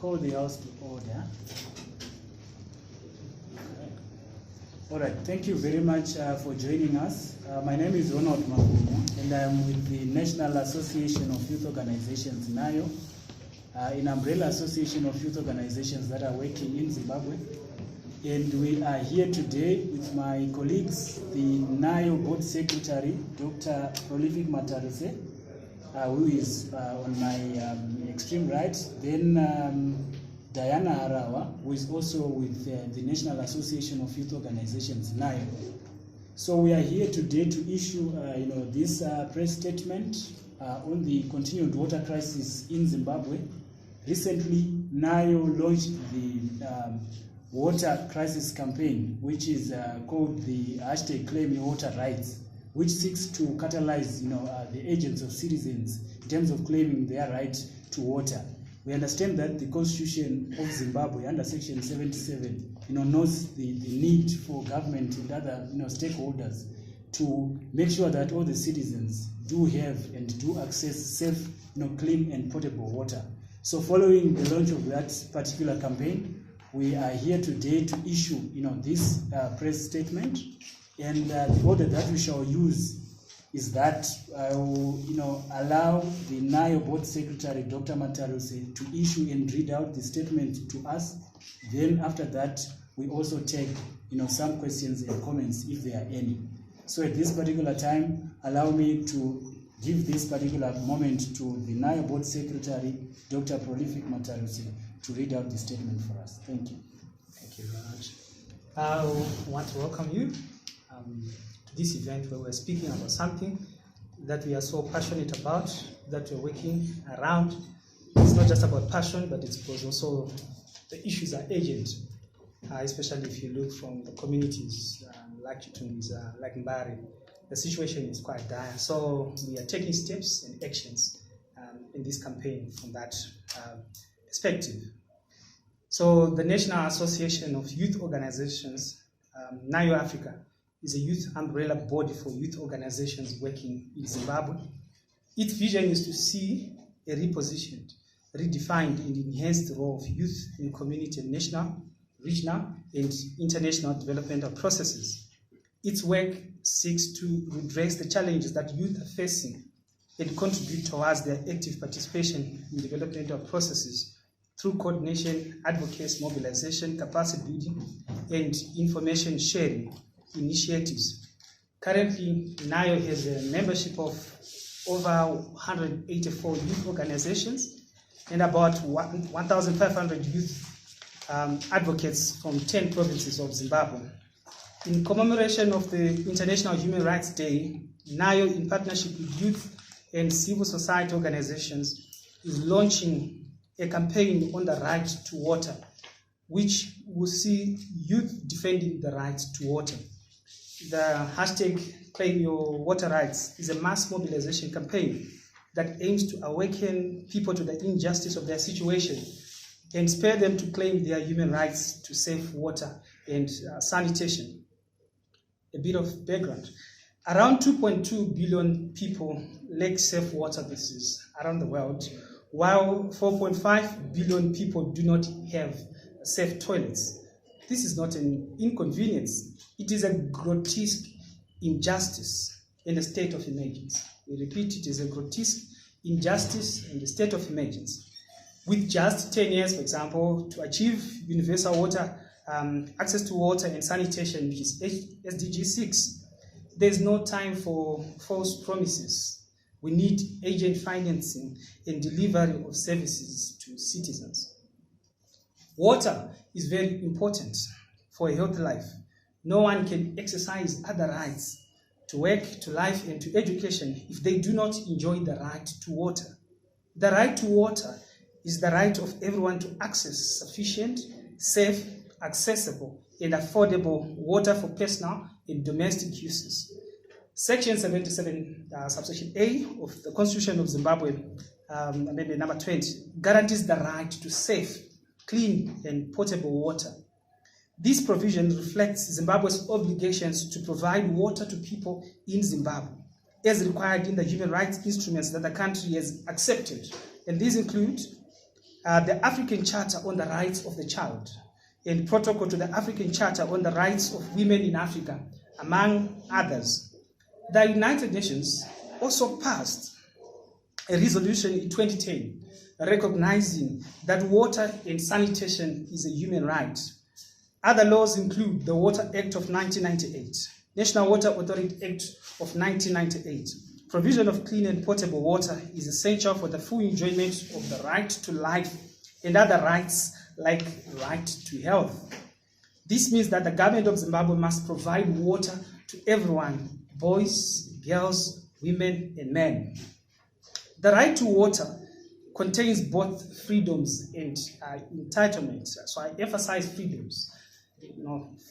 call the House to order. All right, thank you very much for joining us. My name is Ronald Makumu, and I'm with the National Association of Youth Organizations, NAYO, an umbrella association of youth organizations that are working in Zimbabwe. And we are here today with my colleagues, the NAYO Board Secretary, Dr. Prolific Matarise, who is on my extreme right, then Diana Harawa, who is also with the National Association of Youth Organizations, NAYO. So we are here today to issue this press statement on the continued water crisis in Zimbabwe. Recently, NAYO launched the water crisis campaign, which is called the hashtag Claim Your Water Rights, which seeks to catalyze the agents of citizens in terms of claiming their right to water. We understand that the Constitution of Zimbabwe under Section 77 knows the need for government and other stakeholders to make sure that all the citizens do have and do access safe, clean and potable water. So following the launch of that particular campaign, we are here today to issue this press statement, and the order that we shall use is that I will allow the NAYO Board Secretary, Dr. Matarise, to issue and read out the statement to us. Then after that, we also take some questions and comments if there are any. So at this particular time, allow me to give this particular moment to the NAYO Board Secretary, Dr. Prolific Matarise, to read out the statement for us. Thank you. Thank you very much. I want to welcome you to this event where we're speaking about something that we are so passionate about, that we're working around. It's not just about passion, but it's because also the issues are urgent, especially if you look from the communities like Chitungiza, like Mbari. The situation is quite dire. So we are taking steps and actions in this campaign from that perspective. So the National Association of Youth Organizations, NAYO Africa, is a youth umbrella body for youth organizations working in Zimbabwe. Its vision is to see a repositioned, redefined and enhanced role of youth in community and national, regional and international developmental processes. Its work seeks to redress the challenges that youth are facing and contribute towards their active participation in developmental processes through coordination, advocacy, mobilization, capacity building, and information sharing initiatives. Currently, NAYO has a membership of over 184 youth organizations and about 1,500 youth advocates from 10 provinces of Zimbabwe. In commemoration of the International Human Rights Day, NAYO, in partnership with youth and civil society organizations, is launching a campaign on the right to water, which will see youth defending the right to water. The hashtag Claim Your Water Rights is a mass mobilization campaign that aims to awaken people to the injustice of their situation and spur them to claim their human rights to safe water and sanitation. A bit of background. Around 2.2 billion people lack safe water around the world, while 4.5 billion people do not have safe toilets. This is not an inconvenience. It is a grotesque injustice in a state of emergency. We repeat, it is a grotesque injustice in the state of emergency. With just 10 years, for example, to achieve universal water, access to water and sanitation, which is SDG 6, there's no time for false promises. We need agent financing and delivery of services to citizens. Water is very important for a healthy life. No one can exercise other rights to work, to life, and to education if they do not enjoy the right to water. The right to water is the right of everyone to access sufficient, safe, accessible, and affordable water for personal and domestic uses. Section 77, subsection A of the Constitution of Zimbabwe, amendment number 20, guarantees the right to safe, clean, and potable water. This provision reflects Zimbabwe's obligations to provide water to people in Zimbabwe, as required in the human rights instruments that the country has accepted. And these include the African Charter on the Rights of the Child, and Protocol to the African Charter on the Rights of Women in Africa, among others. The United Nations also passed a resolution in 2010 recognizing that water and sanitation is a human right. Other laws include the Water Act of 1998, National Water Authority Act of 1998. Provision of clean and potable water is essential for the full enjoyment of the right to life and other rights like right to health. This means that the government of Zimbabwe must provide water to everyone, boys, girls, women, and men. The right to water contains both freedoms and entitlements. So I emphasize freedoms,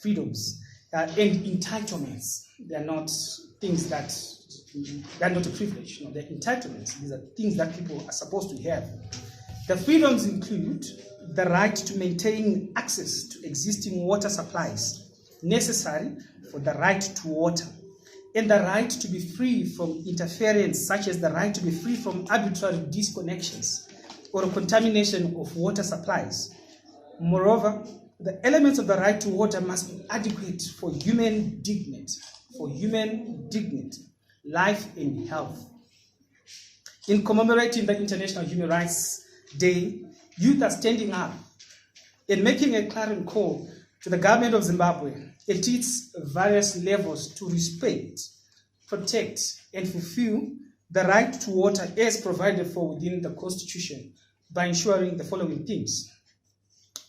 freedoms and entitlements. They are not things that, they're not a privilege. They're entitlements. These are things that people are supposed to have. The freedoms include the right to maintain access to existing water supplies necessary for the right to water, and the right to be free from interference, such as the right to be free from arbitrary disconnections or contamination of water supplies. Moreover, the elements of the right to water must be adequate for human dignity, life and health. In commemorating the International Human Rights Day, youth are standing up and making a clarion call to the government of Zimbabwe at its various levels to respect, protect, and fulfill the right to water as provided for within the Constitution by ensuring the following things.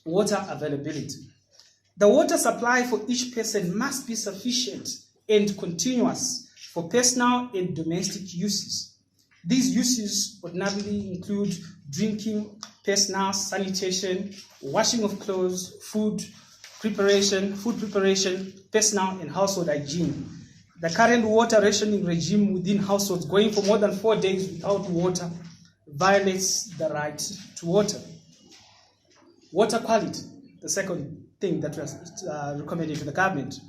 Water availability. The water supply for each person must be sufficient and continuous for personal and domestic uses. These uses ordinarily include drinking, personal, sanitation, washing of clothes, food preparation, personal and household hygiene. The current water rationing regime within households, going for more than 4 days without water, violates the right to water. Water quality, the second thing that we are recommending to the government.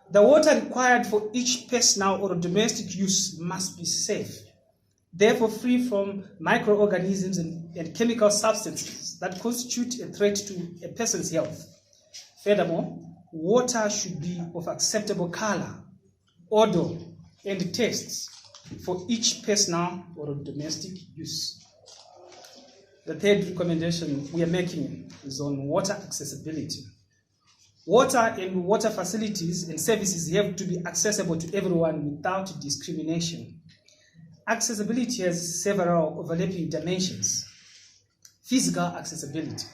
The water required for each personal or domestic use must be safe, therefore free from microorganisms and chemical substances that constitute a threat to a person's health. Furthermore, water should be of acceptable color, odor, and tastes for each personal or domestic use. The third recommendation we are making is on water accessibility. Water and water facilities and services have to be accessible to everyone without discrimination. Accessibility has several overlapping dimensions. Physical accessibility.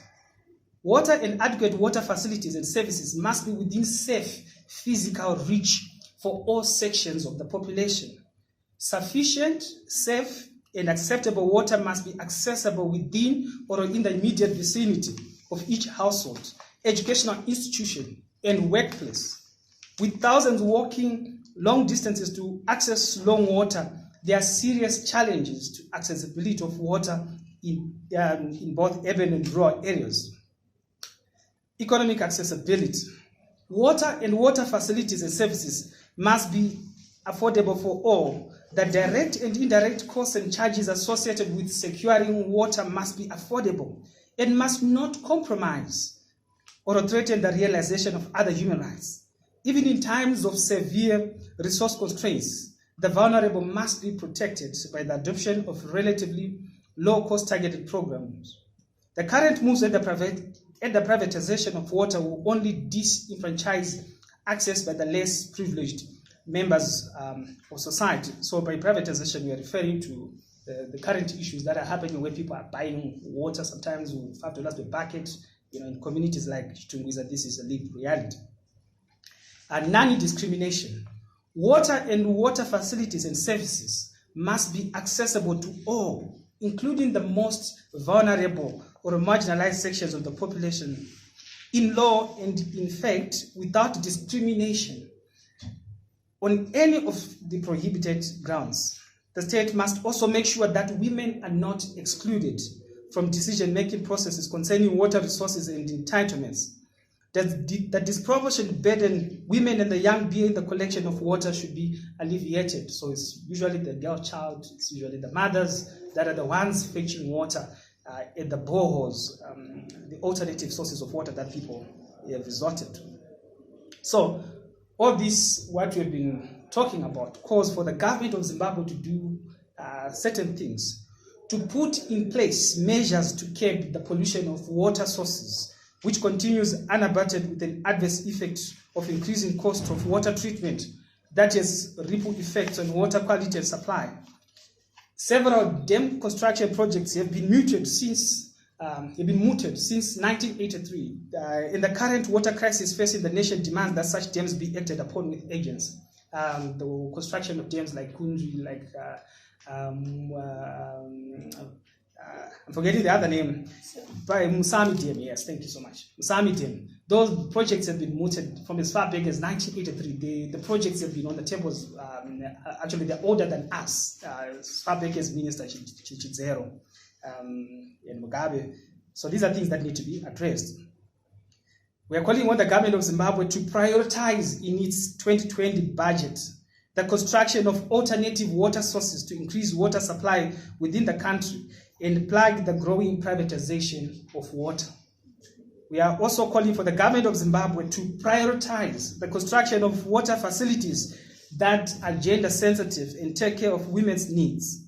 Water and adequate water facilities and services must be within safe physical reach for all sections of the population. Sufficient, safe, and acceptable water must be accessible within or in the immediate vicinity of each household, educational institution, and workplace. With thousands walking long distances to access long water, there are serious challenges to accessibility of water in both urban and rural areas. Economic accessibility. Water and water facilities and services must be affordable for all. The direct and indirect costs and charges associated with securing water must be affordable and must not compromise or threaten the realization of other human rights. Even in times of severe resource constraints, the vulnerable must be protected by the adoption of relatively low-cost targeted programs. The current moves at the privatization of water will only disenfranchise access by the less privileged members of society. So by privatization, we are referring to the current issues that are happening where people are buying water, sometimes with $5 per bucket. In communities like Chitungwiza, this is a lived reality. Non-discrimination. Water and water facilities and services must be accessible to all, including the most vulnerable or marginalized sections of the population, in law and in fact, without discrimination on any of the prohibited grounds. The state must also make sure that women are not excluded from decision-making processes concerning water resources and entitlements. The disproportionate burden women and the young bear in the collection of water should be alleviated. So it's usually the girl child, it's usually the mothers that are the ones fetching water at the boreholes, the alternative sources of water that people have resorted to. So all this, what we've been talking about, calls for the government of Zimbabwe to do certain things, to put in place measures to curb the pollution of water sources, which continues unabated with an adverse effect of increasing cost of water treatment that has ripple effects on water quality and supply. Several dam construction projects have been mooted since 1983. In the current water crisis facing the nation demands that such dams be acted upon with urgency. The construction of dams like Kundri, like I'm forgetting the other name, by Musami Dam. Yes, thank you so much. Musami Dam. Those projects have been mooted from as far back as 1983. The projects have been on the tables. Actually, they're older than us, as far back as Minister Chichizero and Mugabe. So these are things that need to be addressed. We are calling on the government of Zimbabwe to prioritize in its 2020 budget the construction of alternative water sources to increase water supply within the country and plug the growing privatization of water. We are also calling for the government of Zimbabwe to prioritize the construction of water facilities that are gender sensitive and take care of women's needs.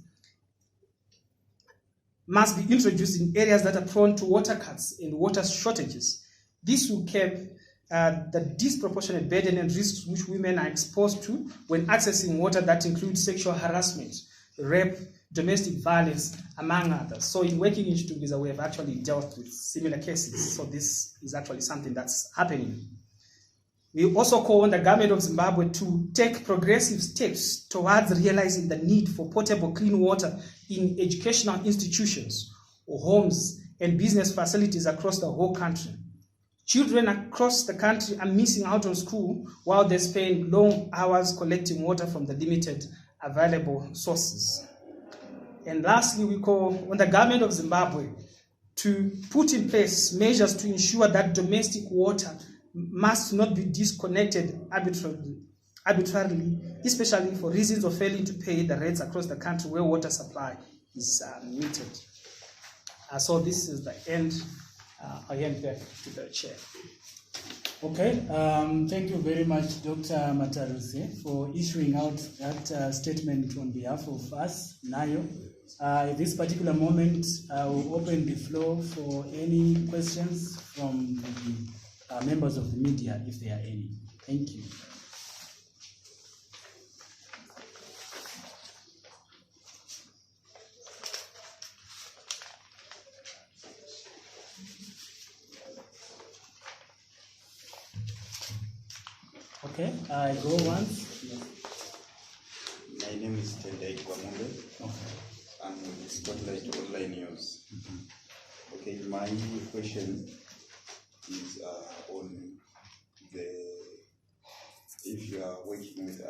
Must be introduced in areas that are prone to water cuts and water shortages. This will curb the disproportionate burden and risks which women are exposed to when accessing water, that includes sexual harassment, rape, domestic violence, among others. So in working in Chitungwiza, we have actually dealt with similar cases. So this is actually something that's happening. We also call on the government of Zimbabwe to take progressive steps towards realizing the need for potable clean water in educational institutions, or homes, and business facilities across the whole country. Children across the country are missing out on school while they spend long hours collecting water from the limited available sources. And lastly, we call on the government of Zimbabwe to put in place measures to ensure that domestic water must not be disconnected arbitrarily, especially for reasons of failing to pay the rates across the country where water supply is metered. So this is the end. I hand back to the chair. Okay, thank you very much, Dr. Mataruse, for issuing out that statement on behalf of us, NAYO. At this particular moment, I will open the floor for any questions from the members of the media, if there are any. Thank you. Okay, I go once. Yes. My name is Tendai Kwamumbe. Okay. I'm with Spotlight Online News. Okay, my question is on if you are working with